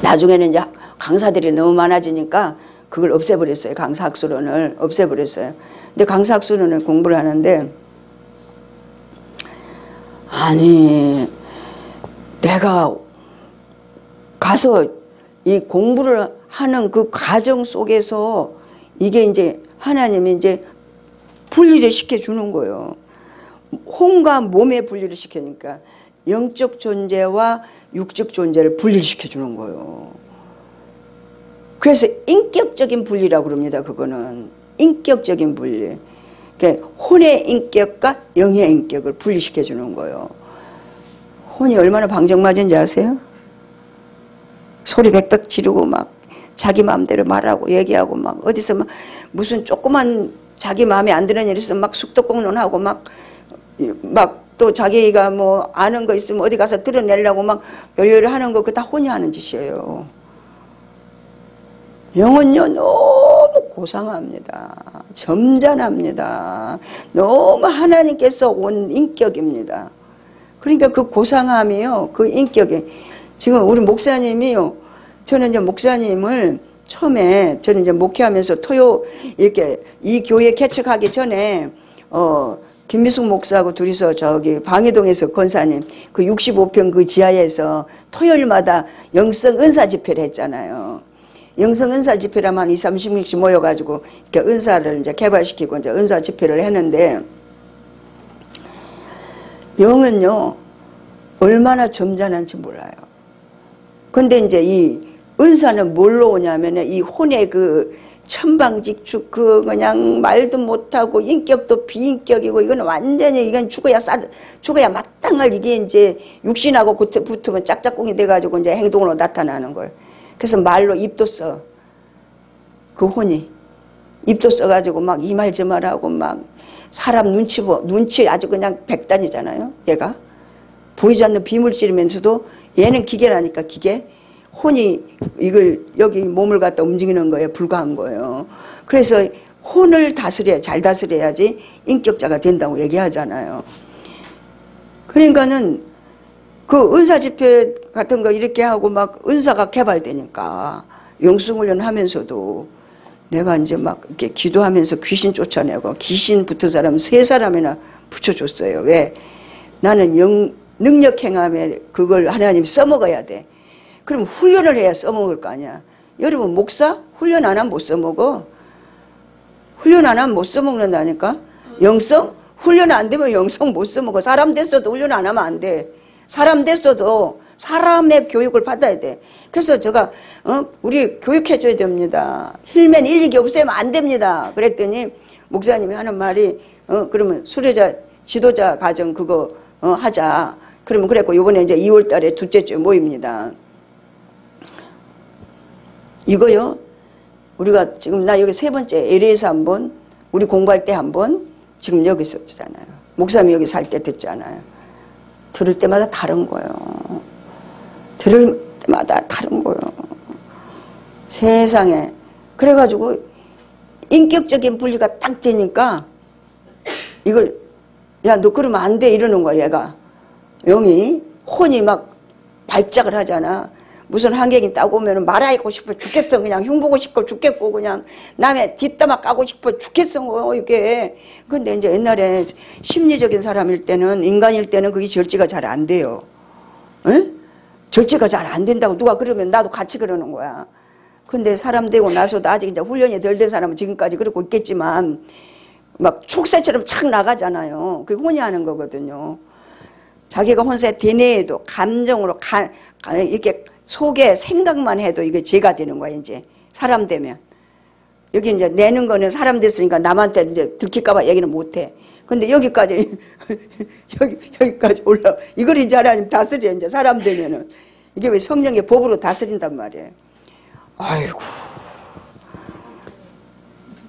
나중에는 이제 강사들이 너무 많아지니까 그걸 없애버렸어요. 강사학술론을 없애버렸어요. 근데 강사학술론을 공부를 하는데, 아니 내가 가서 이 공부를 하는 그 과정 속에서 이게 이제 하나님이 이제 분리를 시켜주는 거예요. 혼과 몸의 분리를 시키니까 영적 존재와 육적 존재를 분리시켜주는 거예요. 그래서 인격적인 분리라고 그럽니다. 그거는 인격적인 분리. 그러니까 혼의 인격과 영의 인격을 분리시켜주는 거예요. 혼이 얼마나 방정맞은지 아세요? 소리 백백 지르고 막 자기 마음대로 말하고 얘기하고 막 어디서 막 무슨 조그만 자기 마음에 안 드는 일 있으면 막 숙덕공론하고 막 또 자기가 뭐 아는 거 있으면 어디 가서 드러내려고 막 요리요리 하는 거 그거 다 혼이 하는 짓이에요. 영은요 너무 고상합니다. 점잖합니다. 너무 하나님께서 온 인격입니다. 그러니까 그 고상함이요, 그 인격이 지금 우리 목사님이요, 저는 이제 목사님을 처음에 저는 이제 목회하면서 이렇게 이 교회 개척하기 전에 김미숙 목사하고 둘이서 저기 방해동에서 권사님 그 65평 그 지하에서 토요일마다 영성 은사 집회를 했잖아요. 영성 은사 집회라면 한 20, 30명씩 모여가지고 이렇게 은사를 이제 개발시키고 이제 은사 집회를 했는데, 영은요 얼마나 점잖은지 몰라요. 근데 이제 이 은사는 뭘로 오냐면 이 혼의 그 천방직축 그 그냥 말도 못하고 인격도 비인격이고 이건 완전히 이건 죽어야 마땅할 이게 이제 육신하고 붙으면 짝짝꿍이 돼가지고 이제 행동으로 나타나는 거예요. 그래서 말로 입도 써. 그 혼이 입도 써가지고 막 이 말 저 말하고 막 사람 눈치 아주 그냥 백단이잖아요. 얘가 보이지 않는 비물질이면서도 얘는 기계라니까 기계. 혼이 이걸 여기 몸을 갖다 움직이는 거에 불과한 거예요. 그래서 혼을 잘 다스려야지 인격자가 된다고 얘기하잖아요. 그러니까는 그 은사 집회 같은 거 이렇게 하고 막 은사가 개발되니까 영성훈련 하면서도 내가 이제 막 이렇게 기도하면서 귀신 쫓아내고 귀신 붙은 사람 3사람이나 붙여줬어요. 왜? 나는 능력 행함에 그걸 하나님 써먹어야 돼. 그럼 훈련을 해야 써먹을 거 아니야. 여러분 목사 훈련 안 하면 못 써먹어. 훈련 안 하면 못 써먹는다니까. 영성 훈련 안 되면 영성 못 써먹어. 사람 됐어도 훈련 안 하면 안 돼. 사람 됐어도 사람의 교육을 받아야 돼. 그래서 제가 우리 교육해줘야 됩니다. 힐맨 1, 2기 없애면 안 됩니다. 그랬더니 목사님이 하는 말이 그러면 수료자 지도자 과정 그거 하자. 그러면 그랬고 이번에 이제 2월 달에 둘째 주 모입니다. 이거요. 우리가 지금 나 여기 3번째 LA에서 한 번, 우리 공부할 때 한 번, 지금 여기 있었잖아요. 목사님이 여기 살 때 듣잖아요. 들을 때마다 다른 거예요. 들을 때마다 다른 거예요. 세상에. 그래가지고 인격적인 분리가 딱 되니까 이걸 야 너 그러면 안 돼 이러는 거야. 얘가 영이 혼이 막 발작을 하잖아. 무슨 한객이 따고 오면 말하고 싶어 죽겠어. 그냥 흉보고 싶고 죽겠고 그냥 남의 뒷담화 까고 싶어 죽겠어. 이게. 근데 이제 옛날에 심리적인 사람일 때는 인간일 때는 그게 절제가 잘 안 돼요. 응? 절제가 잘 안 된다고 누가 그러면 나도 같이 그러는 거야. 근데 사람 되고 나서도 아직 이제 훈련이 덜 된 사람은 지금까지 그러고 있겠지만 막 촉새처럼 착 나가잖아요. 그게 혼이 하는 거거든요. 자기가 혼세 되뇌해도 감정으로 이렇게 속에 생각만 해도 이게 죄가 되는 거야. 이제 사람 되면 여기 이제 내는 거는 사람 됐으니까 남한테 이제 들킬까봐 얘기는 못해. 근데 여기까지 여기까지 올라 이걸 이제 하나님 다스려. 이제 사람 되면은 이게 왜 성령의 법으로 다스린단 말이에요. 아이고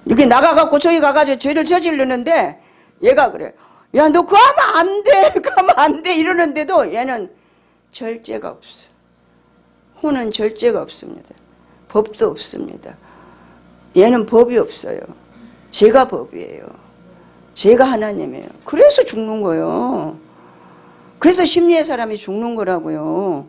이렇게 나가갖고 저기 가가지고 죄를 저지르는데 얘가 그래. 야 너 그거 하면 안 돼. 그거 하면 안 돼. 이러는데도 얘는 절제가 없어. 혼은 절제가 없습니다. 법도 없습니다. 얘는 법이 없어요. 죄가 법이에요. 죄가 하나님이에요. 그래서 죽는 거예요. 그래서 심리의 사람이 죽는 거라고요.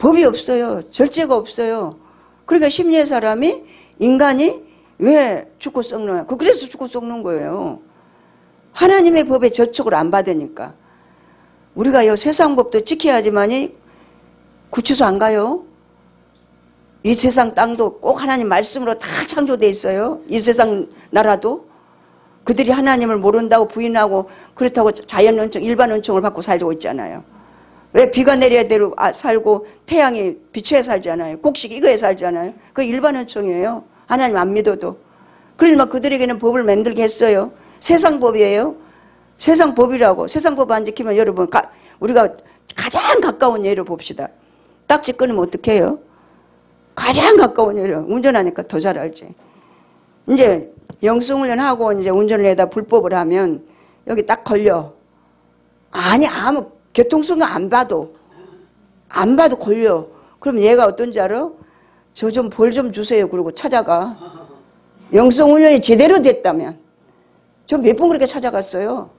법이 없어요. 절제가 없어요. 그러니까 심리의 사람이, 인간이 왜 죽고 썩는 거야? 그래서 죽고 썩는 거예요. 하나님의 법에 저촉을 안 받으니까. 우리가 요 세상 법도 지켜야지만이 구치소 안 가요. 이 세상 땅도 꼭 하나님 말씀으로 다 창조되어 있어요. 이 세상 나라도. 그들이 하나님을 모른다고 부인하고 그렇다고 자연 은총, 일반 은총을 받고 살고 있잖아요. 왜 비가 내려야 대로 살고 태양이 비추에 살잖아요. 곡식 이거에 살잖아요. 그 일반 은총이에요. 하나님 안 믿어도. 그러지만 그들에게는 법을 만들게 했어요. 세상 법이에요. 세상 법이라고. 세상 법 안 지키면 여러분 우리가 가장 가까운 예를 봅시다. 딱지 끊으면 어떻게 해요? 가장 가까운 예를 운전하니까 더 잘 알지. 이제 영성훈련하고 이제 운전을 해다 불법을 하면 여기 딱 걸려. 아니 아무 교통수가 안 봐도 걸려. 그럼 얘가 어떤지 알아? 저 좀 벌 좀 주세요. 그러고 찾아가. 영성훈련이 제대로 됐다면. 저 몇 번 그렇게 찾아갔어요.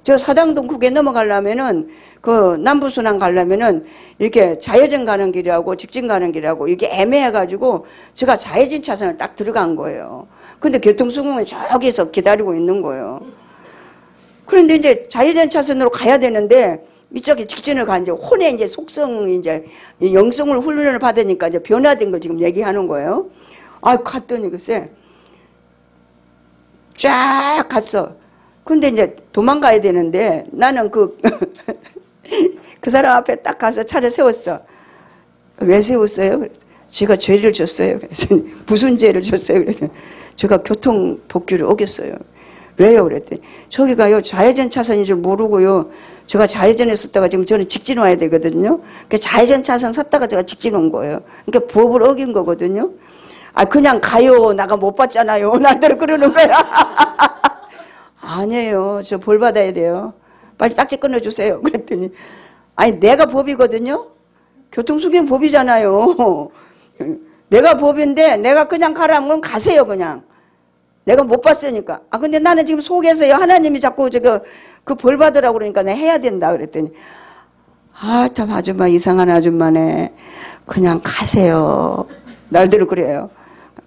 저 사당동 국에 넘어가려면은 그 남부순환 가려면은 이렇게 좌회전 가는 길이라고 직진 가는 길이라고 이게 애매해가지고 제가 좌회전 차선을 딱 들어간 거예요. 근데 교통수금은 저기서 기다리고 있는 거예요. 그런데 이제 좌회전 차선으로 가야 되는데 이쪽에 직진을 가 이제 혼의 이제 속성 이제 영성을 훈련을 받으니까 이제 변화된 걸 지금 얘기하는 거예요. 아 갔더니 글쎄 쫙 갔어. 근데 이제 도망가야 되는데 나는 그 사람 앞에 딱 가서 차를 세웠어. 왜 세웠어요? 제가 죄를 졌어요. 그래서 무슨 죄를 졌어요? 그래서 제가 교통 법규를 어겼어요. 왜요? 그랬더니 저기가요 좌회전 차선인 줄 모르고요. 제가 좌회전에 섰다가 지금 저는 직진 와야 되거든요. 그러니까 좌회전 차선 섰다가 제가 직진 온 거예요. 그러니까 법을 어긴 거거든요. 아 그냥 가요. 나가 못 봤잖아요. 나한테는 그러는 거야. 아니에요. 저 벌 받아야 돼요. 빨리 딱지 끊어주세요. 그랬더니 아니 내가 법이거든요. 교통수경 법이잖아요. 내가 법인데 내가 그냥 가라면 그럼 가세요 그냥. 내가 못 봤으니까. 아 근데 나는 지금 속에서요 하나님이 자꾸 그 벌 받으라고 그러니까 내가 해야 된다 그랬더니 아 참 아줌마 이상한 아줌마네. 그냥 가세요. 날대로 그래요.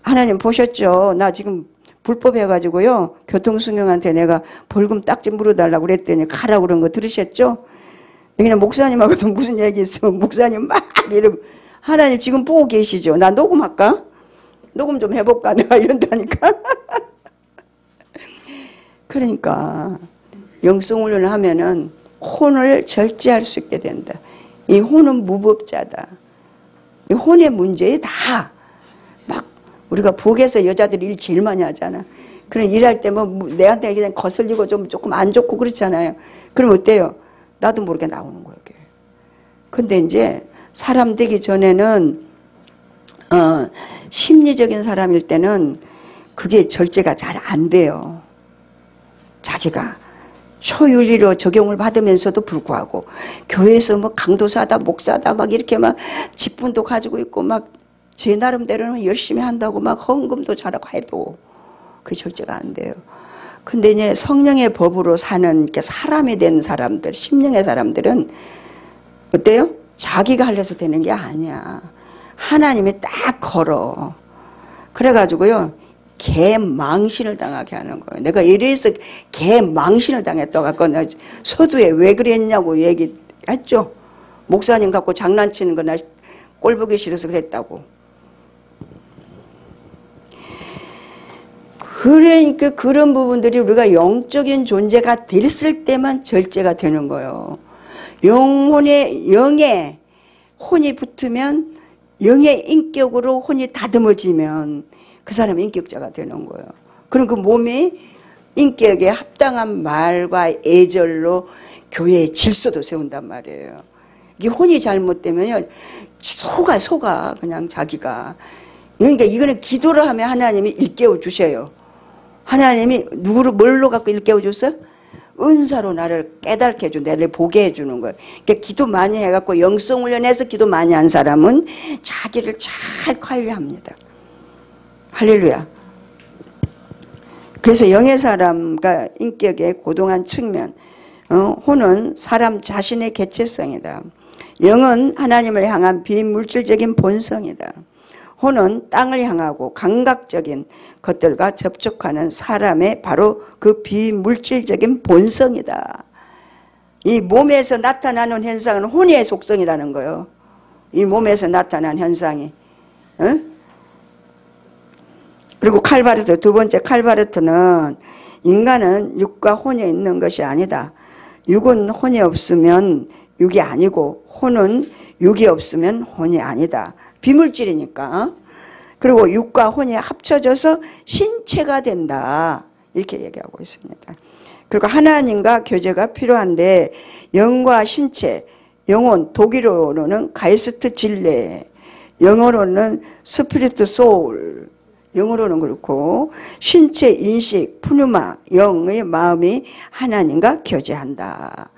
하나님 보셨죠? 나 지금 불법 해가지고요. 교통수경한테 내가 벌금 딱지 물어달라고 그랬더니 가라고 그런 거 들으셨죠? 그냥 목사님하고도 무슨 얘기 있으면 목사님 막 이러면 하나님 지금 보고 계시죠? 나 녹음할까? 녹음 좀 해볼까? 내가 이런다니까. 그러니까 영성훈련을 하면은 혼을 절제할 수 있게 된다. 이 혼은 무법자다. 이 혼의 문제에 다 막 우리가 부엌에서 여자들이 일 제일 많이 하잖아. 그럼 일할 때 뭐 내한테 그냥 거슬리고 좀 조금 안 좋고 그렇잖아요. 그럼 어때요? 나도 모르게 나오는 거예요. 근데 이제 사람 되기 전에는 심리적인 사람일 때는 그게 절제가 잘 안 돼요. 자기가 초윤리로 적용을 받으면서도 불구하고 교회에서 뭐 강도사다 목사다 막 이렇게 막 직분도 가지고 있고 막 제 나름대로는 열심히 한다고 막 헌금도 잘하고 해도 그게 절제가 안 돼요. 근데 이제 성령의 법으로 사는 사람이 된 사람들, 심령의 사람들은 어때요? 자기가 하려서 되는 게 아니야. 하나님이 딱 걸어. 그래가지고요. 개망신을 당하게 하는 거예요. 내가 이래서 개망신을 당했다고 아까 서두에 왜 그랬냐고 얘기했죠. 목사님 갖고 장난치는 거 나 꼴보기 싫어서 그랬다고. 그러니까 그런 부분들이 우리가 영적인 존재가 됐을 때만 절제가 되는 거예요. 영에 혼이 붙으면 영의 인격으로 혼이 다듬어지면 그 사람이 인격자가 되는 거예요. 그럼 그 몸이 인격에 합당한 말과 애절로 교회의 질서도 세운단 말이에요. 이게 혼이 잘못되면요. 속아 그냥 자기가. 그러니까 이거는 기도를 하면 하나님이 일깨워 주셔요. 하나님이 누구를 뭘로 갖고 일깨워 줬어요? 은사로 나를 깨닫게 해주고 나를 보게 해주는 거예요. 그러니까 기도 많이 해갖고 영성훈련해서 기도 많이 한 사람은 자기를 잘 관리합니다. 할렐루야. 그래서 영의 사람과 인격의 고동한 측면, 혼은 사람 자신의 개체성이다. 영은 하나님을 향한 비물질적인 본성이다. 혼은 땅을 향하고 감각적인 것들과 접촉하는 사람의 바로 그 비물질적인 본성이다. 이 몸에서 나타나는 현상은 혼의 속성이라는 거예요. 이 몸에서 나타난 현상이. 그리고 칼바르트, 두 번째 칼바르트는 인간은 육과 혼이 있는 것이 아니다. 육은 혼이 없으면 육이 아니고 혼은 육이 없으면 혼이 아니다. 비물질이니까. 그리고 육과 혼이 합쳐져서 신체가 된다. 이렇게 얘기하고 있습니다. 그리고 하나님과 교제가 필요한데 영과 신체, 영혼, 독일어로는 가이스트 질레, 영어로는 스피리트 소울, 영어로는 그렇고 신체 인식, 푸누마, 영의 마음이 하나님과 교제한다.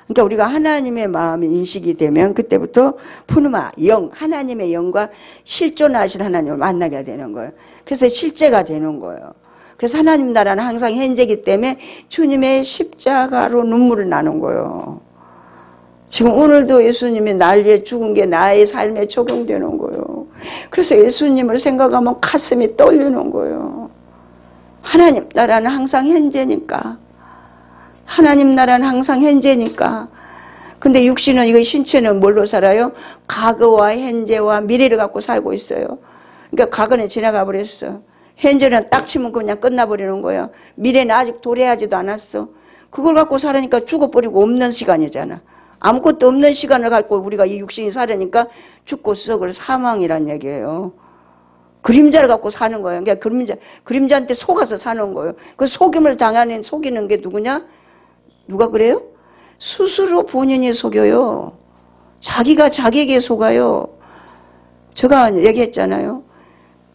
그러니까 우리가 하나님의 마음이 인식이 되면 그때부터 푸누마, 영, 하나님의 영과 실존하신 하나님을 만나게 되는 거예요. 그래서 실제가 되는 거예요. 그래서 하나님 나라는 항상 현재이기 때문에 주님의 십자가로 눈물을 나는 거예요. 지금 오늘도 예수님이 날 위해 죽은 게 나의 삶에 적용되는 거예요. 그래서 예수님을 생각하면 가슴이 떨리는 거예요. 하나님 나라는 항상 현재니까. 하나님 나라는 항상 현재니까. 근데 육신은, 이거 신체는 뭘로 살아요? 과거와 현재와 미래를 갖고 살고 있어요. 그러니까 과거는 지나가 버렸어. 현재는 딱 치면 그냥 끝나버리는 거야. 미래는 아직 도래하지도 않았어. 그걸 갖고 살으니까 죽어버리고 없는 시간이잖아. 아무것도 없는 시간을 갖고 우리가 이 육신이 살으니까 죽고 썩을 사망이란 얘기예요. 그림자를 갖고 사는 거예요. 그러니까 그림자한테 속아서 사는 거예요. 그 속임을 당하는, 속이는 게 누구냐? 누가 그래요? 스스로 본인이 속여요. 자기가 자기에게 속아요. 제가 얘기했잖아요.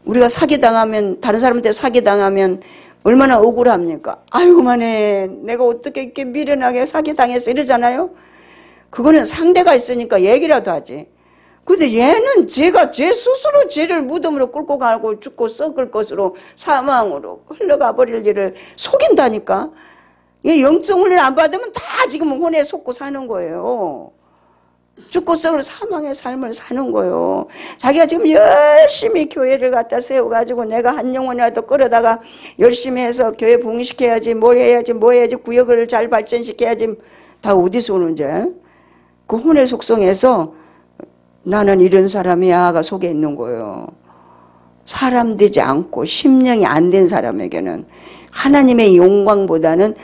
우리가 사기당하면, 다른 사람한테 사기당하면 얼마나 억울합니까? 아이고 만해, 내가 어떻게 이렇게 미련하게 사기당했어 이러잖아요. 그거는 상대가 있으니까 얘기라도 하지. 근데 얘는 제 스스로 죄를 무덤으로 끌고 가고 죽고 썩을 것으로 사망으로 흘러가 버릴 일을 속인다니까. 얘 영적 훈련을 안 받으면 다 지금 혼에 속고 사는 거예요. 죽고 썩을 사망의 삶을 사는 거예요. 자기가 지금 열심히 교회를 갖다 세워가지고 내가 한 영혼이라도 끌어다가 열심히 해서 교회 부흥시켜야지, 뭘 해야지, 뭐 해야지, 구역을 잘 발전시켜야지. 다 어디서 오는지. 그 혼의 속성에서 나는 이런 사람이야가 속에 있는 거예요. 사람 되지 않고 심령이 안 된 사람에게는 하나님의 영광보다는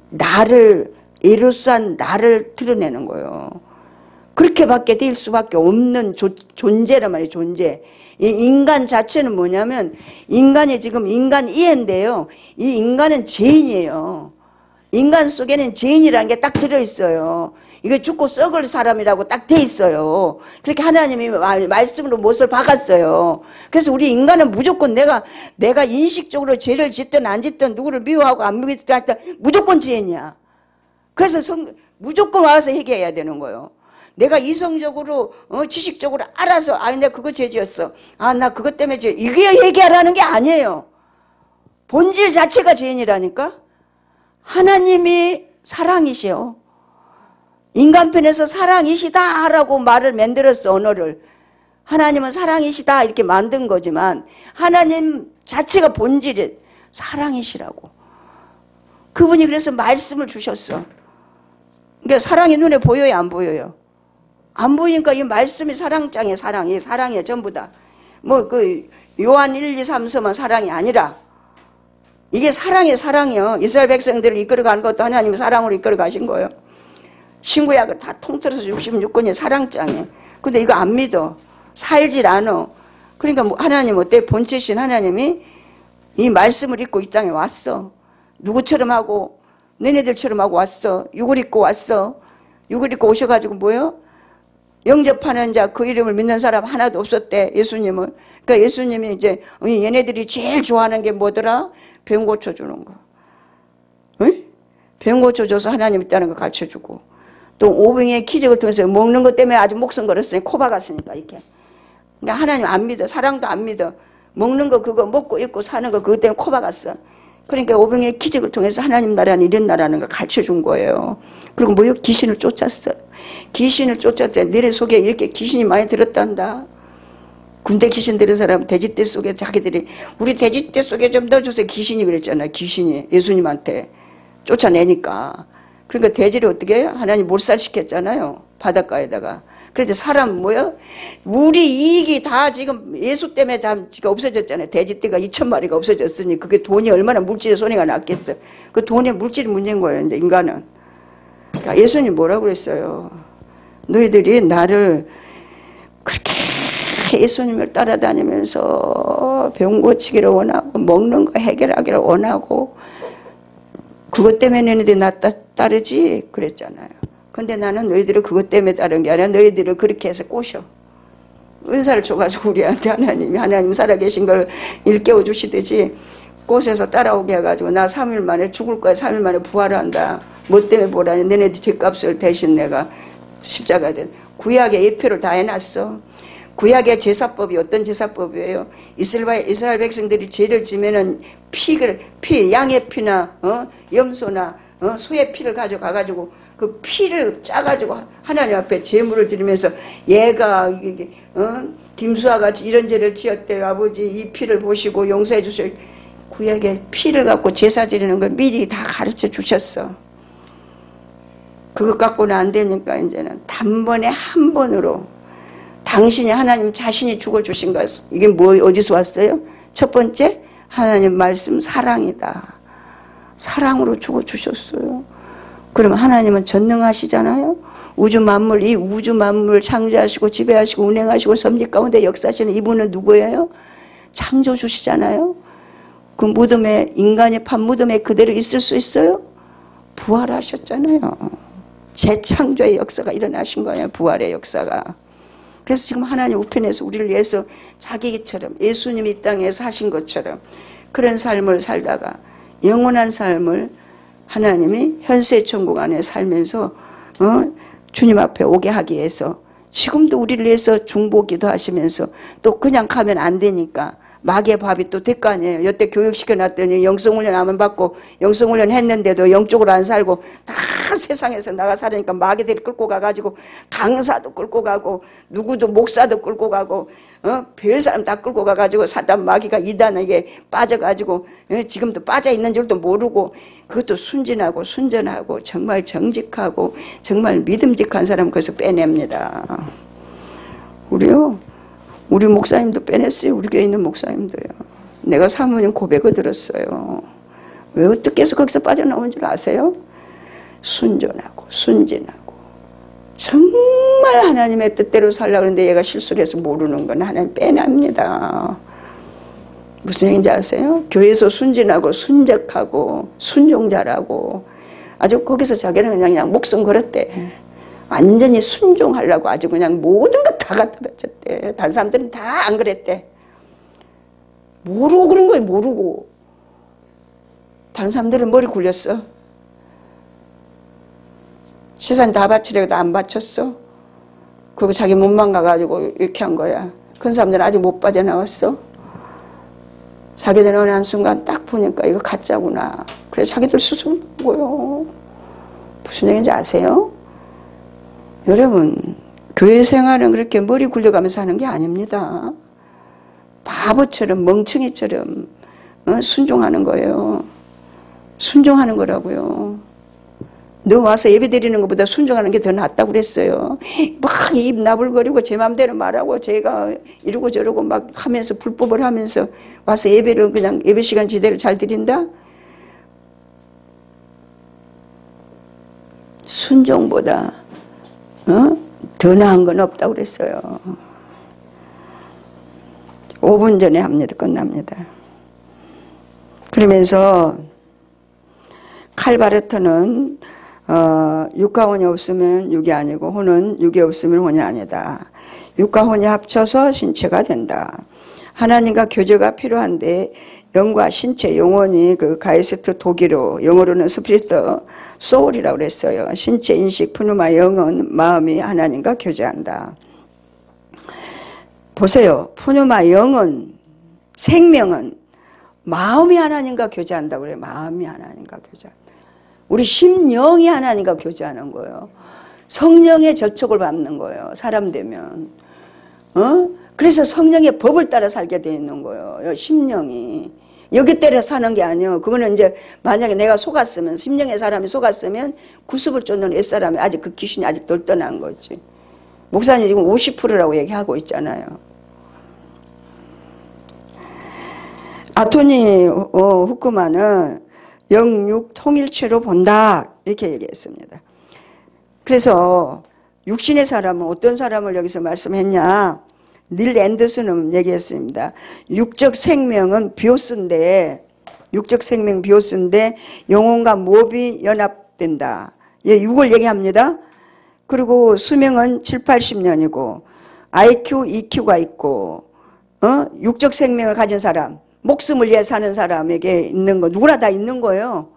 나를, 에로스한 나를 드러내는 거예요. 그렇게밖에 될 수밖에 없는 존재란 말이에요. 존재. 이 인간 자체는 뭐냐면, 인간이 지금 인간 이해인데요, 이 인간은 죄인이에요. 인간 속에는 죄인이라는 게 딱 들어있어요. 이게 죽고 썩을 사람이라고 딱 돼 있어요. 그렇게 하나님이 말씀으로 못을 박았어요. 그래서 우리 인간은 무조건 내가 인식적으로 죄를 짓든 안 짓든 누구를 미워하고 안 미워하든 무조건 죄인이야. 그래서 무조건 와서 회개해야 되는 거예요. 내가 이성적으로 지식적으로 알아서 내가 그거 죄지었어. 나 그것 때문에 죄. 이게 회개하라는 게 아니에요. 본질 자체가 죄인이라니까. 하나님이 사랑이시요. 인간편에서 사랑이시다 라고 말을 만들었어. 언어를. 하나님은 사랑이시다 이렇게 만든 거지만 하나님 자체가 본질이 사랑이시라고. 그분이 그래서 말씀을 주셨어. 그러니까 사랑이 눈에 보여요, 안 보여요? 안 보이니까 이 말씀이 사랑장에 사랑이 사랑이에요. 전부 다. 뭐 그 요한 1, 2, 3서만 사랑이 아니라 이게 사랑이요. 이스라엘 백성들을 이끌어가는 것도 하나님이 사랑으로 이끌어가신 거예요. 신구약을 다 통틀어서 66권이 사랑장이에요. 근데 이거 안 믿어. 살질 않아. 그러니까 뭐 하나님 어때? 본체신 하나님이 이 말씀을 입고 이 땅에 왔어. 누구처럼 하고 너네들처럼 하고 왔어. 육을 입고 왔어. 육을 입고 오셔가지고 뭐요? 영접하는 자, 그 이름을 믿는 사람 하나도 없었대. 예수님은. 그러니까 예수님이 이제 얘네들이 제일 좋아하는 게 뭐더라? 병 고쳐주는 거. 응? 병 고쳐줘서 하나님 있다는 거 가르쳐주고, 또 오병의 기적을 통해서 먹는 것 때문에 아주 목숨 걸었으니 코 박았으니까 이렇게. 그러니까 하나님 안 믿어. 사랑도 안 믿어. 먹는 거 그거 먹고 입고 사는 거 그것 때문에 코 박았어. 그러니까 오병의 기적을 통해서 하나님 나라는 이런 나라는 걸 가르쳐 준 거예요. 그리고 뭐요? 귀신을 쫓았어요. 귀신을 쫓았대. 너네 속에 이렇게 귀신이 많이 들었단다. 군대 귀신 들은 사람 돼지떼 속에 자기들이 우리 돼지떼 속에 좀 넣어주세요. 귀신이 그랬잖아요. 귀신이 예수님한테 쫓아내니까. 그러니까 돼지를 어떻게 해요? 하나님 몰살시켰잖아요. 바닷가에다가. 그래서 사람 뭐요? 우리 이익이 다 지금 예수 때문에 다 지금 없어졌잖아요. 돼지떼가 2,000마리가 없어졌으니 그게 돈이 얼마나 물질의 손해가 났겠어요. 그 돈의 물질이 문제인 거예요. 이제 인간은. 그러니까 예수님 뭐라고 그랬어요? 너희들이 나를 그렇게 예수님을 따라다니면서 병 고치기를 원하고 먹는 거 해결하기를 원하고 그것 때문에 너희들이 나 따르지 그랬잖아요. 근데 나는 너희들을 그것 때문에 따른 게 아니라 너희들을 그렇게 해서 꼬셔. 은사를 줘가지고 우리한테 하나님이 하나님 살아계신 걸 일깨워 주시듯이 꼬셔서 따라오게 해가지고 나 3일 만에 죽을 거야. 3일 만에 부활한다. 뭐 때문에 보라니 너네들 죄값을 대신 내가 십자가에 된 구약의 예표를 다 해놨어. 구약의 제사법이 어떤 제사법이에요? 이스라엘 백성들이 죄를 지면은 양의 피나 염소나 소의 피를 가져가가지고 그 피를 짜가지고 하나님 앞에 제물을 드리면서 얘가 김수와 같이 이런 죄를 지었대요. 아버지 이 피를 보시고 용서해 주세요. 구약의 피를 갖고 제사 드리는 걸 미리 다 가르쳐 주셨어. 그것 갖고는 안 되니까 이제는 단번에 한 번으로 당신이 하나님 자신이 죽어주신 것. 이게 뭐 어디서 왔어요? 첫 번째 하나님 말씀 사랑이다. 사랑으로 죽어주셨어요. 그럼 하나님은 전능하시잖아요. 우주 만물 이 우주 만물을 창조하시고 지배하시고 운행하시고 섭리 가운데 역사하시는 이분은 누구예요? 창조주시잖아요. 그 무덤에 인간이 판 무덤에 그대로 있을 수 있어요? 부활하셨잖아요. 재창조의 역사가 일어나신 거예요. 부활의 역사가. 그래서 지금 하나님 우편에서 우리를 위해서 자기처럼 예수님이 이 땅에 사신 것처럼 그런 삶을 살다가 영원한 삶을 하나님이 현세 천국 안에 살면서 주님 앞에 오게 하기 위해서 지금도 우리를 위해서 중보기도 하시면서 또 그냥 가면 안 되니까 마귀의 밥이 또 될 거 아니에요. 여태 교육시켜놨더니 영성훈련 안 받고 영성훈련 했는데도 영적으로 안 살고 다 세상에서 나가 살으니까 마귀들이 끌고 가가지고 강사도 끌고 가고 누구도 목사도 끌고 가고 별 사람 다 끌고 가가지고 사단 마귀가 이단에게 빠져가지고 지금도 빠져있는 줄도 모르고 그것도 순진하고 순전하고 정말 정직하고 정말 믿음직한 사람 거기서 빼냅니다. 우리 목사님도 빼냈어요. 우리 교회 있는 목사님도요. 내가 사모님 고백을 들었어요. 왜 어떻게 해서 거기서 빠져나온 줄 아세요? 순전하고 순진하고 정말 하나님의 뜻대로 살려고 하는데 얘가 실수를 해서 모르는 건 하나님 빼납니다. 무슨 얘기인지 아세요? 교회에서 순진하고 순적하고 순종자라고 아주 거기서 자기는 그냥 목숨 걸었대. 완전히 순종하려고 아주 그냥 모든 것 다 갖다 바쳤대. 다른 사람들은 다 안 그랬대. 모르고 그런 거예요. 모르고. 다른 사람들은 머리 굴렸어. 재산 다 바치려고 안 바쳤어. 그리고 자기 몸만 가가지고 이렇게 한 거야. 그런 사람들은 아직 못 빠져나왔어. 자기들은 어느 한순간 딱 보니까 이거 가짜구나. 그래서 자기들 스스로 보고요. 무슨 얘기인지 아세요? 여러분, 교회 생활은 그렇게 머리 굴려가면서 하는 게 아닙니다. 바보처럼 멍청이처럼 순종하는 거예요. 순종하는 거라고요. 너 와서 예배 드리는 것보다 순종하는 게 더 낫다고 그랬어요. 막 입 나불거리고 제 맘대로 말하고 제가 이러고 저러고 막 하면서 불법을 하면서 와서 예배를 그냥 예배 시간 지대로 잘 드린다? 순종보다 더 나은 건 없다고 그랬어요. 5분 전에 합니다. 끝납니다. 그러면서 칼바르트는 육과 혼이 없으면 육이 아니고 혼은 육이 없으면 혼이 아니다. 육과 혼이 합쳐서 신체가 된다. 하나님과 교제가 필요한데 영과 신체, 영혼이 그 가이스트 독일어, 영어로는 스피리트 소울이라고 그랬어요. 신체, 인식, 푸누마, 영은 마음이 하나님과 교제한다. 보세요. 푸누마, 영은 생명은 마음이 하나님과 교제한다고 그래요. 마음이 하나님과 교제한다. 우리 심령이 하나님과 교제하는 거예요. 성령의 접촉을 받는 거예요. 사람 되면. 그래서 성령의 법을 따라 살게 돼 있는 거예요. 심령이. 여기 때려 사는 게 아니에요. 그거는 이제 만약에 내가 속았으면, 심령의 사람이 속았으면 구습을 쫓는 옛사람이 아직 그 귀신이 아직 덜 떠난 거지. 목사님 지금 50%라고 얘기하고 있잖아요. 아토니 후크만은 영육 통일체로 본다 이렇게 얘기했습니다. 그래서 육신의 사람은 어떤 사람을 여기서 말씀했냐. 닐 앤더슨은 얘기했습니다. 육적 생명은 비오스인데, 육적 생명 비오스인데 영혼과 몹이 연합된다. 예, 6을 얘기합니다. 그리고 수명은 7, 80년이고 IQ, EQ가 있고 육적 생명을 가진 사람, 목숨을 위해 사는 사람에게 있는 거 누구나 다 있는 거예요.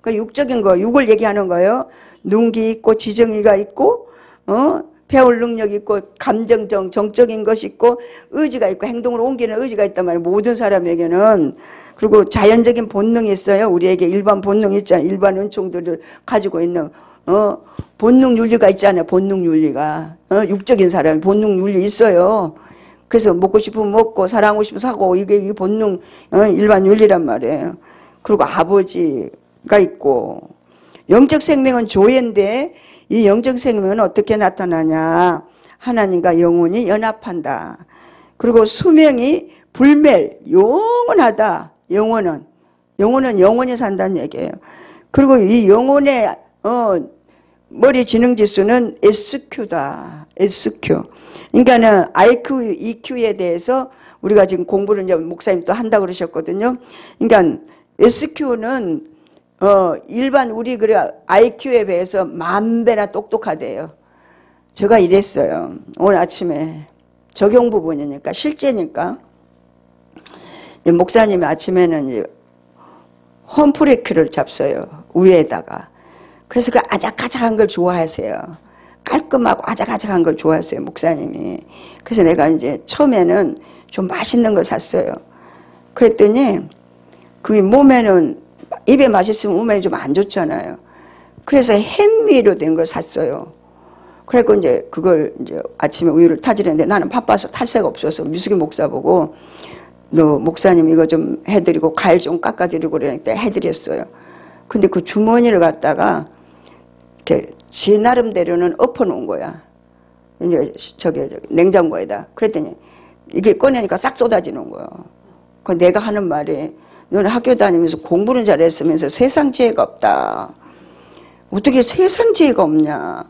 그 육적인 거 6을 얘기하는 거예요. 눈기 있고 지정의가 있고 배울 능력이 있고 감정적 정적인 것이 있고 의지가 있고 행동으로 옮기는 의지가 있단 말이에요. 모든 사람에게는. 그리고 자연적인 본능이 있어요. 우리에게 일반 본능이 있잖아요. 일반 은총들을 가지고 있는 본능 윤리가 있잖아요. 본능 윤리가. 육적인 사람이 본능 윤리 있어요. 그래서 먹고 싶으면 먹고 사랑하고 싶으면 사고 이게 본능 일반 윤리란 말이에요. 그리고 아버지가 있고 영적 생명은 조예인데 이 영적 생명은 어떻게 나타나냐. 하나님과 영혼이 연합한다. 그리고 수명이 불멸 영원하다. 영혼은 영원히 산다는 얘기예요. 그리고 이 영혼의 머리 지능 지수는 SQ다. SQ. 그러니까는 IQ, EQ에 대해서 우리가 지금 공부를 이제 목사님 또 한다고 그러셨거든요. 그러니까 SQ는 일반 우리 그래 IQ에 비해서 10,000배나 똑똑하대요. 제가 이랬어요. 오늘 아침에 적용 부분이니까 실제니까 목사님이 아침에는 이제 홈프레이크를 잡어요. 위에다가. 그래서 그 아작아작한 걸 좋아하세요. 깔끔하고 아작아작한 걸 좋아하세요. 목사님이. 그래서 내가 이제 처음에는 좀 맛있는 걸 샀어요. 그랬더니 그 몸에는 입에 맛있으면 몸에 좀 안 좋잖아요. 그래서 햄미로 된 걸 샀어요. 그래서 이제 그걸 이제 아침에 우유를 타지는데 나는 바빠서 탈 새가 없어서 미숙이 목사 보고 너 목사님 이거 좀 해드리고 과일 좀 깎아드리고 그러니까 해드렸어요. 근데 그 주머니를 갖다가 이렇게 지 나름대로는 엎어놓은 거야. 이제 저기 냉장고에다. 그랬더니 이게 꺼내니까 싹 쏟아지는 거야. 그 내가 하는 말이 너는 학교 다니면서 공부는 잘했으면서 세상 지혜가 없다. 어떻게 세상 지혜가 없냐.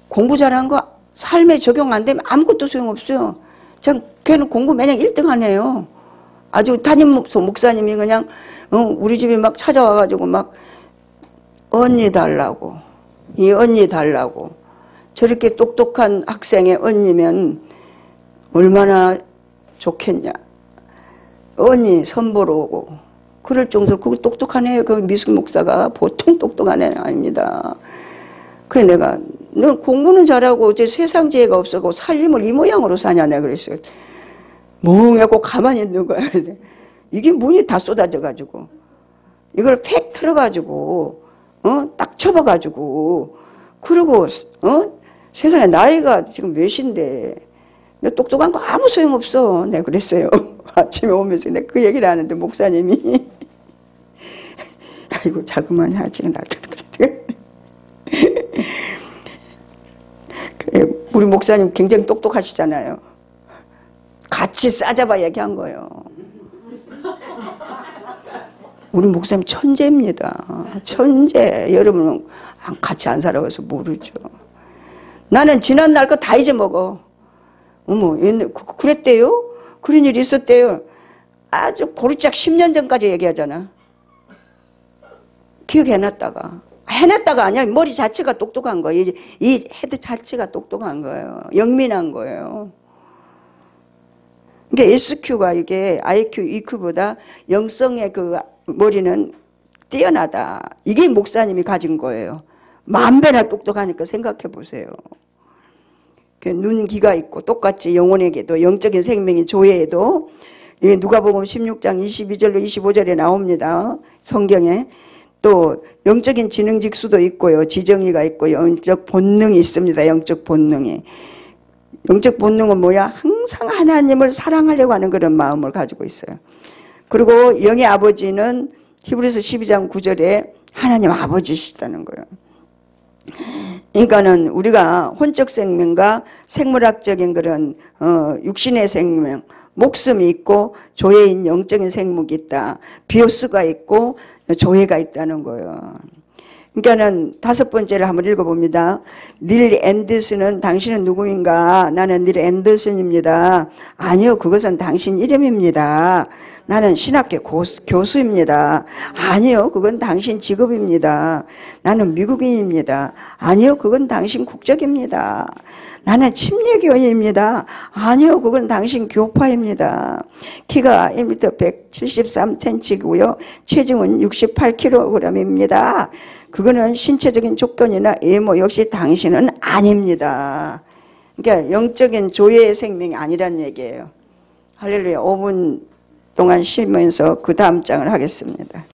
공부 잘한 거 삶에 적용 안 되면 아무것도 소용없어요. 걔는 공부 매년 1등 하네요. 아주 담임 목사님이 그냥 우리 집에 막 찾아와가지고 막 언니 달라고 이 언니 달라고 저렇게 똑똑한 학생의 언니면 얼마나 좋겠냐. 언니 선보러 오고 그럴 정도로 그거 똑똑한 애, 그 미숙 목사가 보통 똑똑한 애는 아닙니다. 그래 내가 너 공부는 잘하고 이제 세상 지혜가 없어고 살림을 이 모양으로 사냐 내가 그랬어요. 멍하고 가만히 있는 거야. 이게 문이 다 쏟아져 가지고 이걸 팩 틀어가지고 딱 접어가지고 그리고 세상에 나이가 지금 몇인데 너 똑똑한 거 아무 소용없어. 내가 그랬어요. 아침에 오면서 내가 그 얘기를 하는데 목사님이 아이고 자그마니 하지 날 그래. 우리 목사님 굉장히 똑똑하시잖아요. 같이 싸잡아 얘기한 거예요. 우리 목사님 천재입니다. 천재. 여러분은 같이 안 살아봐서 모르죠. 나는 지난날 거 다 잊어먹어. 어머, 옛날 그랬대요? 그런 일이 있었대요. 아주 고르짝 10년 전까지 얘기하잖아. 기억해놨다가. 해놨다가 아니야. 머리 자체가 똑똑한 거예요. 이 헤드 자체가 똑똑한 거예요. 영민한 거예요. 그러니까 SQ가 이게 IQ, EQ보다 영성의 그 머리는 뛰어나다. 이게 목사님이 가진 거예요. 10,000배나 똑똑하니까 생각해 보세요. 눈기가 있고 똑같이 영혼에게도 영적인 생명이 조예에도 이게 누가복음 16장 22절로 25절에 나옵니다. 성경에. 또 영적인 지능직수도 있고요. 지정의가 있고 영적 본능이 있습니다. 영적 본능이. 영적 본능은 뭐야? 항상 하나님을 사랑하려고 하는 그런 마음을 가지고 있어요. 그리고 영의 아버지는 히브리서 12장 9절에 하나님 아버지시다는 거예요. 그러니까는 우리가 혼적 생명과 생물학적인 그런 육신의 생명, 목숨이 있고 조회인 영적인 생물이 있다. 비오스가 있고 조회가 있다는 거예요. 그러니까는 다섯 번째를 한번 읽어봅니다. 닐 앤더슨은 당신은 누구인가? 나는 닐 앤더슨입니다. 아니요, 그것은 당신 이름입니다. 나는 신학교 교수입니다. 아니요, 그건 당신 직업입니다. 나는 미국인입니다. 아니요, 그건 당신 국적입니다. 나는 침례교인입니다. 아니요, 그건 당신 교파입니다. 키가 1m 173cm고요. 체중은 68kg입니다. 그거는 신체적인 조건이나 외모 역시 당신은 아닙니다. 그러니까 영적인 조예의 생명이 아니란 얘기예요. 할렐루야. 5분 동안 쉬면서 그 다음 장을 하겠습니다.